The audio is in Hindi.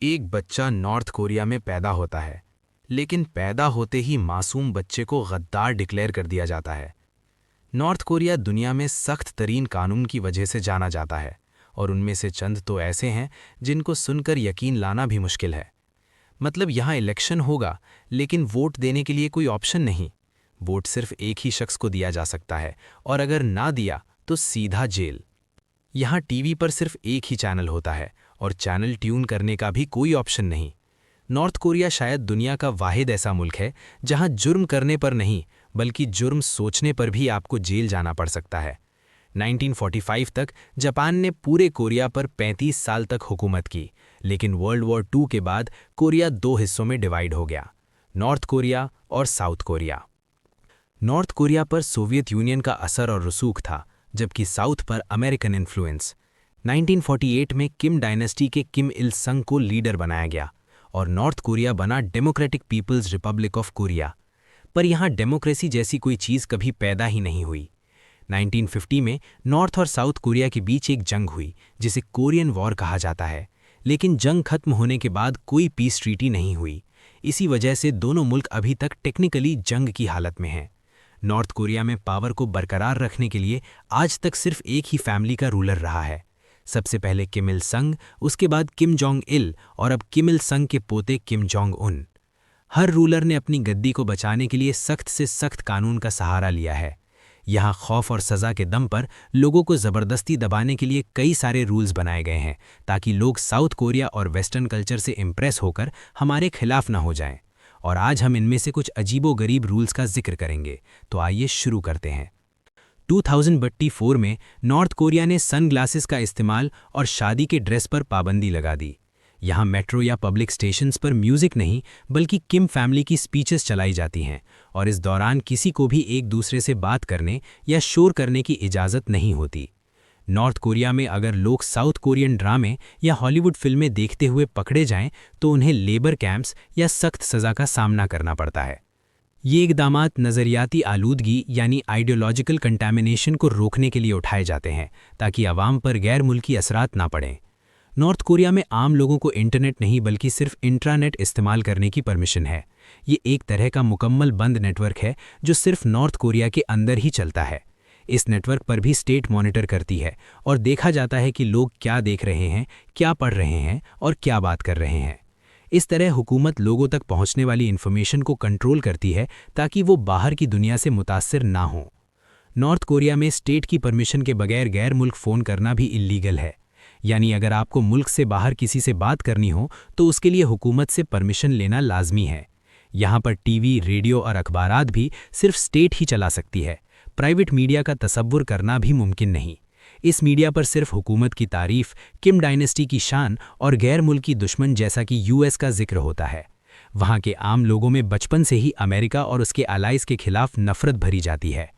एक बच्चा नॉर्थ कोरिया में पैदा होता है, लेकिन पैदा होते ही मासूम बच्चे को गद्दार डिक्लेयर कर दिया जाता है। नॉर्थ कोरिया दुनिया में सख्त तरीन कानून की वजह से जाना जाता है, और उनमें से चंद तो ऐसे हैं जिनको सुनकर यकीन लाना भी मुश्किल है। मतलब यहाँ इलेक्शन होगा, लेकिन वोट देने के लिए कोई ऑप्शन नहीं। वोट सिर्फ एक ही शख्स को दिया जा सकता है, और अगर ना दिया तो सीधा जेल। यहाँ टीवी पर सिर्फ एक ही चैनल होता है, और चैनल ट्यून करने का भी कोई ऑप्शन नहीं। नॉर्थ कोरिया शायद दुनिया का वाहिद ऐसा मुल्क है जहां जुर्म करने पर नहीं, बल्कि जुर्म सोचने पर भी आपको जेल जाना पड़ सकता है। 1945 तक जापान ने पूरे कोरिया पर 35 साल तक हुकूमत की, लेकिन वर्ल्ड वॉर II के बाद कोरिया 2 हिस्सों में डिवाइड हो गया, नॉर्थ कोरिया और साउथ कोरिया। नॉर्थ कोरिया पर सोवियत यूनियन का असर और रसूख था, जबकि साउथ पर अमेरिकन इन्फ्लुएंस। 1948 में किम डायनेस्टी के किम इल संग को लीडर बनाया गया, और नॉर्थ कोरिया बना Democratic People's Republic of Korea. पर यहाँ डेमोक्रेसी जैसी कोई चीज़ कभी पैदा ही नहीं हुई। 1950 में नॉर्थ और साउथ कोरिया के बीच एक जंग हुई, जिसे कोरियन वॉर कहा जाता है, लेकिन जंग खत्म होने के बाद कोई पीस ट्रीटी नहीं हुई। इसी वजह से दोनों मुल्क अभी तक टेक्निकली जंग की हालत में हैं। नॉर्थ कोरिया में पावर को बरकरार रखने के लिए आज तक सिर्फ एक ही फैमिली का रूलर रहा है। सबसे पहले किम इल संग, उसके बाद किम जोंग इल, और अब किम इल संग के पोते किम जोंग उन। हर रूलर ने अपनी गद्दी को बचाने के लिए सख्त से सख्त कानून का सहारा लिया है। यहाँ खौफ और सज़ा के दम पर लोगों को ज़बरदस्ती दबाने के लिए कई सारे रूल्स बनाए गए हैं, ताकि लोग साउथ कोरिया और वेस्टर्न कल्चर से इम्प्रेस होकर हमारे खिलाफ न हो जाएं। और आज हम इनमें से कुछ अजीबोगरीब रूल्स का जिक्र करेंगे, तो आइए शुरू करते हैं। 2024 में नॉर्थ कोरिया ने सनग्लासेस का इस्तेमाल और शादी के ड्रेस पर पाबंदी लगा दी। यहाँ मेट्रो या पब्लिक स्टेशंस पर म्यूज़िक नहीं, बल्कि किम फैमिली की स्पीचेस चलाई जाती हैं, और इस दौरान किसी को भी एक दूसरे से बात करने या शोर करने की इजाज़त नहीं होती। नॉर्थ कोरिया में अगर लोग साउथ कोरियन ड्रामे या हॉलीवुड फिल्में देखते हुए पकड़े जाएं, तो उन्हें लेबर कैंप्स या सख्त सज़ा का सामना करना पड़ता है। ये इक़दामात नज़रियाती आलूदगी यानी आइडियोलॉजिकल कंटामिनेशन को रोकने के लिए उठाए जाते हैं, ताकि आवाम पर गैर मुल्की असरात ना पड़ें। नॉर्थ कोरिया में आम लोगों को इंटरनेट नहीं, बल्कि सिर्फ इंट्रानेट इस्तेमाल करने की परमिशन है। ये एक तरह का मुकम्मल बंद नेटवर्क है, जो सिर्फ नॉर्थ कोरिया के अंदर ही चलता है। इस नेटवर्क पर भी स्टेट मॉनिटर करती है, और देखा जाता है कि लोग क्या देख रहे हैं, क्या पढ़ रहे हैं और क्या बात कर रहे हैं। इस तरह हुकूमत लोगों तक पहुंचने वाली इन्फॉर्मेशन को कंट्रोल करती है, ताकि वो बाहर की दुनिया से मुतासिर ना हो। नॉर्थ कोरिया में स्टेट की परमिशन के बगैर गैर मुल्क फ़ोन करना भी इल्लीगल है। यानी अगर आपको मुल्क से बाहर किसी से बात करनी हो, तो उसके लिए हुकूमत से परमिशन लेना लाजमी है। यहाँ पर टीवी, रेडियो और अखबारात भी सिर्फ स्टेट ही चला सकती है। प्राइवेट मीडिया का तसव्वुर करना भी मुमकिन नहीं। इस मीडिया पर सिर्फ हुकूमत की तारीफ, किम डायनेस्टी की शान और गैर मुल्की दुश्मन जैसा कि US का जिक्र होता है। वहाँ के आम लोगों में बचपन से ही अमेरिका और उसके अलाइज के खिलाफ नफरत भरी जाती है।